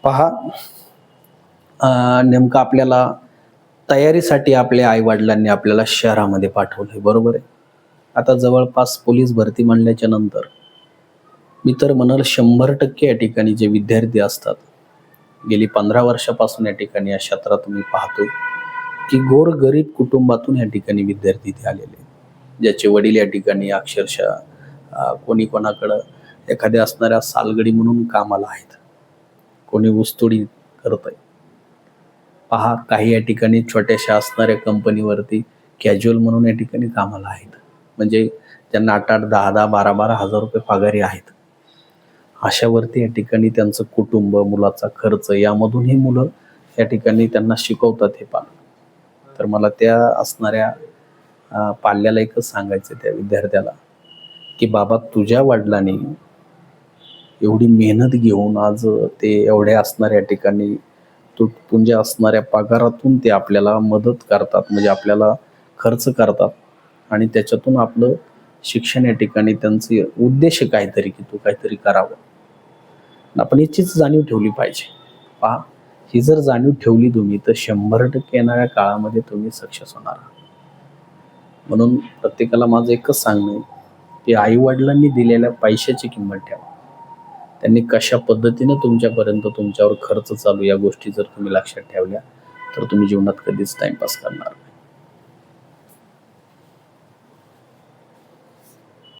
पहा, नेमकं आपल्याला तयारीसाठी आपल्या आई-वडिलांनी आपल्याला शहरामध्ये पाठवलंय, बरोबर आहे. आता जवळपास पोलीस भरती म्हणल्याच्या नंतर मी तर म्हणेल 100% या ठिकाणी जे विद्यार्थी असतात, गेली 15 वर्षापासून या ठिकाणी या क्षेत्रात मी पाहतोय, की गोरगरीब कुटुंबातून या ठिकाणी विद्यार्थी इथे आलेले आहेत. ज्याचे वडील या ठिकाणी अक्षरशः कोणी कोणाकडं एखाद्या असणाऱ्या सालगडी म्हणून कामाला आहेत. कोणी ऊसतोडी करतंय. पहा, काही या ठिकाणी छोट्याशा असणाऱ्या कंपनीवरती कॅज्युअल म्हणून या ठिकाणी कामाला आहेत. म्हणजे त्यांना 8-8, 10-10, 12-12 हजार रुपये पगारी आहेत. अशावरती या ठिकाणी त्यांचं कुटुंब, मुलाचा खर्च यामधून ही मुलं या ठिकाणी त्यांना शिकवतात हे पालक. तर मला त्या असणाऱ्या पाल्याला एकच सांगायचं त्या विद्यार्थ्याला, की बाबा तुझ्या वडिलांनी एवढी मेहनत घेऊन आज ते एवढ्या असणाऱ्या ठिकाणी तुटपुंज्या असणाऱ्या पगारातून ते आपल्याला मदत करतात, म्हणजे आपल्याला खर्च करतात आणि त्याच्यातून आपलं शिक्षण या ठिकाणी त्यांचे उद्देश काहीतरी, की तू काहीतरी करावं. आपण याचीच जाणीव ठेवली पाहिजे. पहा, ही जर जाणीव ठेवली तुम्ही तर 100% येणाऱ्या काळामध्ये तुम्ही सक्सेस होणार आहात. म्हणून प्रत्येकाला माझं एकच सांगणं आहे, की आई-वडिलांनी दिलेल्या पैशाची किंमत ठेवा. त्यांनी कशा पद्धतीनं तुमच्यापर्यंत तुमच्यावर खर्च चालू या गोष्टी जर तुम्ही लक्षात ठेवल्या, तर तुम्ही जीवनात कधीच टाईमपास करणार नाही.